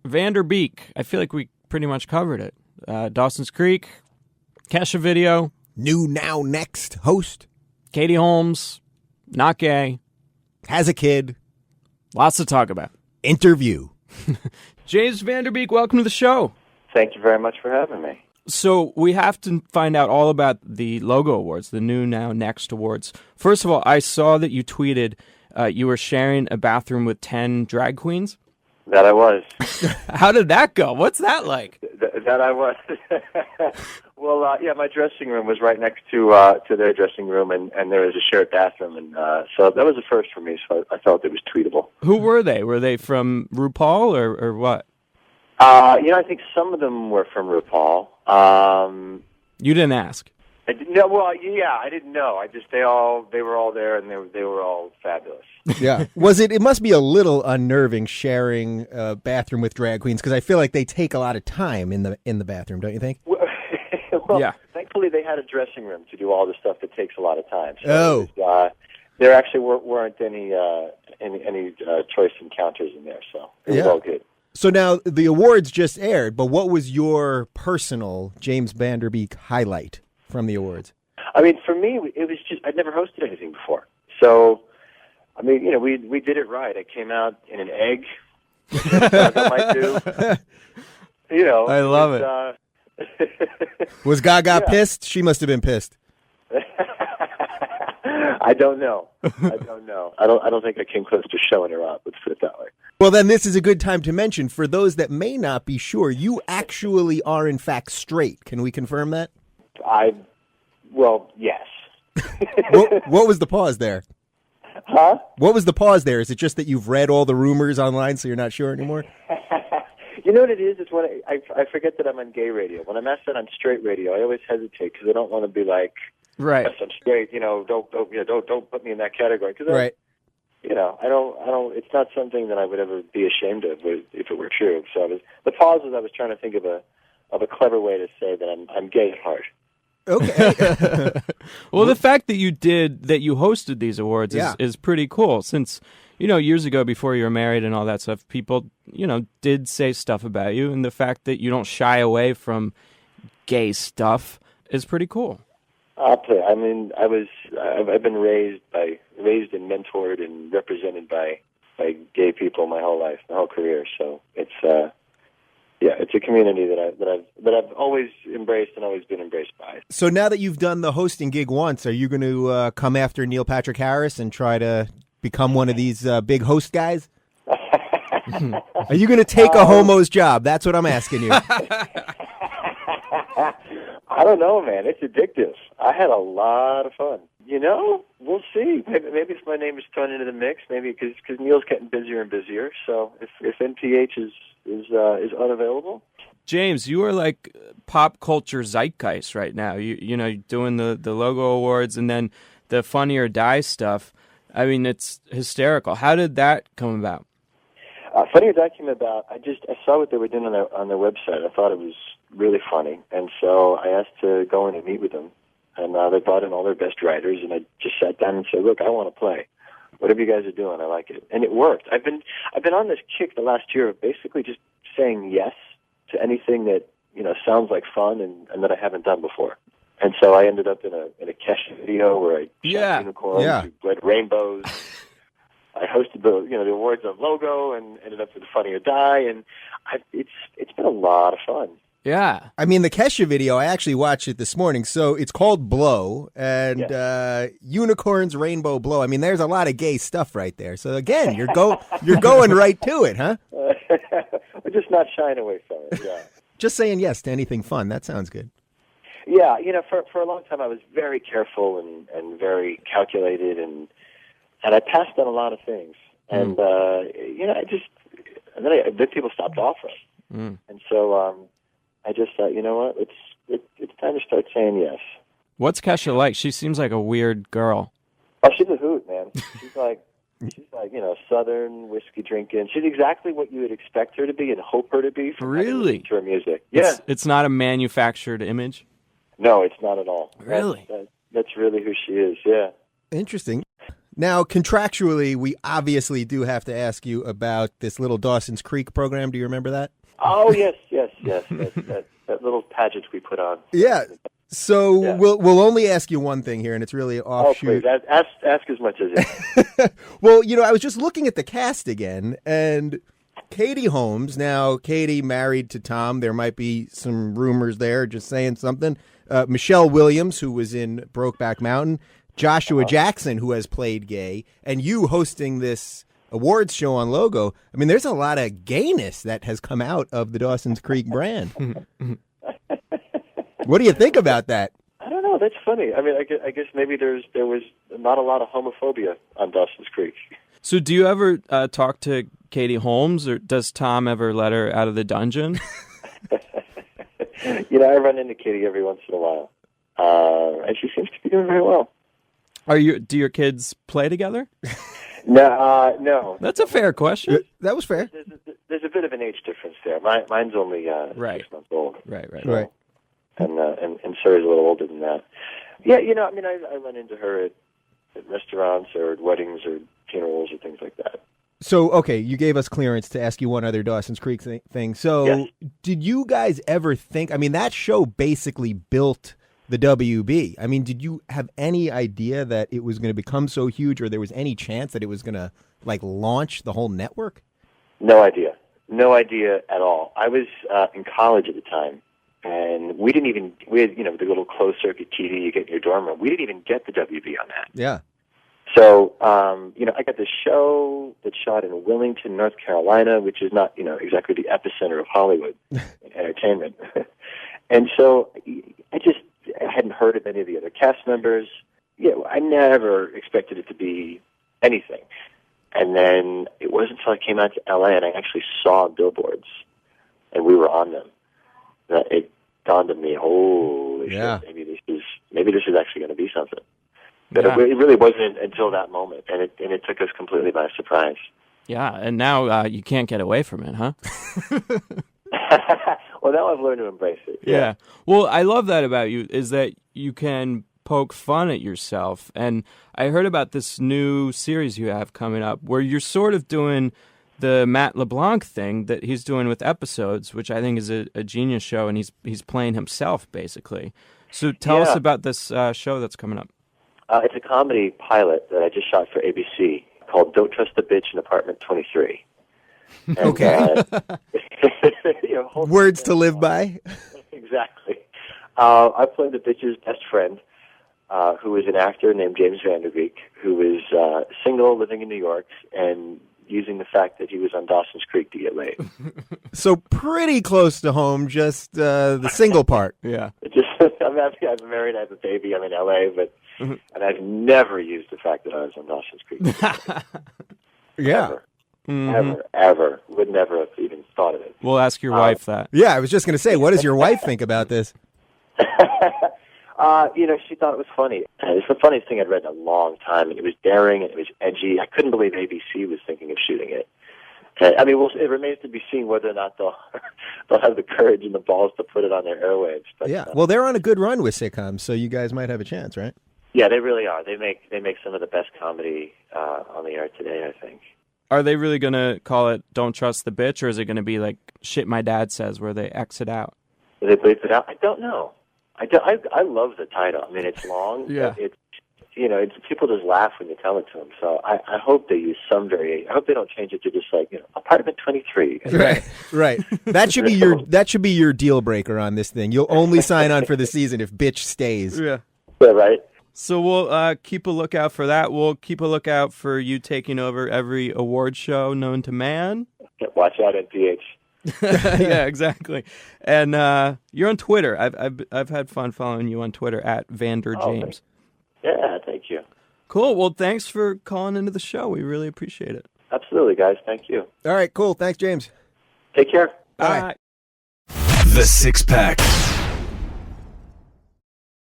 Beek. I feel like we pretty much covered it. Dawson's Creek, Kesha video. New Now Next host. Katie Holmes, not gay. Has a kid. Lots to talk about. Interview. James Beek, welcome to the show. Thank you very much for having me. So we have to find out all about the Logo Awards, the New Now Next Awards. First of all, I saw that you tweeted you were sharing a bathroom with 10 drag queens. That I was. How did that go? What's that like? That I was. Well, yeah, my dressing room was right next to their dressing room, and there was a shared bathroom, and so that was a first for me. So I felt it was tweetable. Who were they? Were they from RuPaul or what? I think some of them were from RuPaul. You didn't ask. I didn't know. Well, yeah, I didn't know. They were all there, and they were all fabulous. Yeah. It must be a little unnerving sharing a bathroom with drag queens, because I feel like they take a lot of time in the bathroom, don't you think? Well, yeah. Thankfully, they had a dressing room to do all the stuff that takes a lot of time. So there actually weren't any choice encounters in there, so it was all good. So now the awards just aired, but what was your personal James Beek highlight from the awards? I mean, for me, it was just I'd never hosted anything before, so I mean, we did it right. I came out in an egg. Gaga might do. I love it. Was Gaga pissed? She must have been pissed. I don't know. I don't think I came close to showing her up. Let's put it that way. Well, then this is a good time to mention, for those that may not be sure, you actually are in fact straight. Can we confirm that? Well, yes. What was the pause there? Huh? What was the pause there? Is it just that you've read all the rumors online, so you're not sure anymore? You know what it is? It's when I forget that I'm on gay radio. When I'm asked that on straight radio, I always hesitate because I don't want to be like, right. Yes, I'm straight. Don't put me in that category. Cause right. I don't. It's not something that I would ever be ashamed of if it were true. So the pause was I was trying to think of a clever way to say that I'm gay at heart. Okay. Well, the fact that you hosted these awards is pretty cool, since, years ago before you were married and all that stuff, people, did say stuff about you, and the fact that you don't shy away from gay stuff is pretty cool. I mean, I've been raised and mentored and represented by gay people my whole life, my whole career. So it's a community that I've always embraced and always been embraced by. So now that you've done the hosting gig once, are you going to come after Neil Patrick Harris and try to become one of these big host guys? Are you going to take a homo's job? That's what I'm asking you. I don't know, man. It's addictive. I had a lot of fun. We'll see. Maybe if my name is thrown into the mix, maybe because Neil's getting busier and busier. So if NPH is unavailable. James, you are like pop culture zeitgeist right now. You doing the Logo Awards and then the Funny or Die stuff. I mean, it's hysterical. How did that come about? Funny or Die came about. I saw what they were doing on their website. I thought it was really funny, and so I asked to go in and meet with them. And they brought in all their best writers, and I just sat down and said, "Look, I want to play. Whatever you guys are doing, I like it." And it worked. I've been on this kick the last year of basically just saying yes to anything that sounds like fun and that I haven't done before. And so I ended up in a Kesha video where I shot unicorns, who bled rainbows. I hosted the awards on Logo and ended up with Funny or Die, and it's been a lot of fun. Yeah. I mean, the Kesha video, I actually watched it this morning. So it's called Blow, and Unicorns, Rainbow Blow. I mean, there's a lot of gay stuff right there. So again, you're going right to it, huh? We're just not shying away from it, yeah. Just saying yes to anything fun. That sounds good. Yeah, for a long time I was very careful and very calculated, and I passed on a lot of things. And, then people stopped offering. And so I just thought, you know what, it's time to start saying yes. What's Kesha like? She seems like a weird girl. Oh, she's a hoot, man. She's like Southern whiskey drinking. She's exactly what you would expect her to be and hope her to be from really to her music. Yeah, it's not a manufactured image. No, it's not at all. Really, that's really who she is. Yeah. Interesting. Now, contractually, we obviously do have to ask you about this little Dawson's Creek program. Do you remember that? Oh, yes. That little pageant we put on. Yeah. So we'll only ask you one thing here, and it's really offshoot. Oh, please, ask as much as you. Well, I was just looking at the cast again, and Katie Holmes. Now, Katie married to Tom. There might be some rumors there, just saying something. Michelle Williams, who was in Brokeback Mountain. Joshua Jackson, who has played gay. And you hosting this awards show on Logo. I mean, there's a lot of gayness that has come out of the Dawson's Creek brand. What do you think about that? I don't know. That's funny. I mean, I guess maybe there was not a lot of homophobia on Dawson's Creek. So do you ever talk to Katie Holmes, or does Tom ever let her out of the dungeon? I run into Katie every once in a while, and she seems to be doing very well. Do your kids play together? No. That's a fair question. That was fair. There's a bit of an age difference there. Mine's only 6 months old. Right. And Sarah's a little older than that. Yeah, I mean, I run into her at restaurants or at weddings or funerals or things like that. So, okay, you gave us clearance to ask you one other Dawson's Creek thing. So, yes. Did you guys ever think, I mean, that show basically built the WB. I mean, did you have any idea that it was going to become so huge, or there was any chance that it was going to, launch the whole network? No idea at all. I was in college at the time, and we had, the little closed circuit TV you get in your dorm room. We didn't even get the WB on that. Yeah. So, I got this show that shot in Wilmington, North Carolina, which is not, exactly the epicenter of Hollywood entertainment. And so I hadn't heard of any of the other cast members. I never expected it to be anything. And then it wasn't until I came out to L.A. and I actually saw billboards, and we were on them, that it dawned on me, holy shit, maybe this is actually going to be something. But it really wasn't until that moment, and it took us completely by surprise. Yeah, and now you can't get away from it, huh? Well, now I've learned to embrace it. Yeah. Well, I love that about you, is that you can poke fun at yourself. And I heard about this new series you have coming up where you're sort of doing the Matt LeBlanc thing that he's doing with episodes, which I think is a genius show, and he's playing himself, basically. So tell us about this show that's coming up. It's a comedy pilot that I just shot for ABC called Don't Trust the Bitch in Apartment 23. And, okay. Words to live by. Exactly. I played the bitch's best friend, who is an actor named James Van Der Beek, who is single, living in New York, and using the fact that he was on Dawson's Creek to get laid. So pretty close to home, just the single part. Yeah. I'm happy I'm married, I have a baby, I'm in L.A., and I've never used the fact that I was on Dawson's Creek. Yeah. Ever. Ever. Would never have even thought of it. We'll ask your wife that. Yeah, I was just going to say, what does your wife think about this? She thought it was funny. It's the funniest thing I'd read in a long time, and it was daring, and it was edgy. I couldn't believe ABC was thinking of shooting it. It remains to be seen whether or not they'll have the courage and the balls to put it on their airwaves. But, well, they're on a good run with sitcoms, so you guys might have a chance, right? Yeah, they really are. They make some of the best comedy on the air today, I think. Are they really going to call it Don't Trust the Bitch, or is it going to be like Shit My Dad Says, where they exit out? They bleep it out? I don't know. I love the title. I mean, it's long. Yeah. It's people just laugh when you tell it to them. So I hope they use some variation. I hope they don't change it to just Apartment 23. Right. That should be your deal breaker on this thing. You'll only sign on for the season if bitch stays. Yeah, right. So we'll keep a lookout for that. We'll keep a lookout for you taking over every award show known to man. Watch out, NPH. Yeah, exactly. And you're on Twitter. I've had fun following you on Twitter at VanderJames. Yeah, thank you. Cool. Well, thanks for calling into the show. We really appreciate it. Absolutely, guys. Thank you. All right, cool. Thanks, James. Take care. Bye. The Six Pack.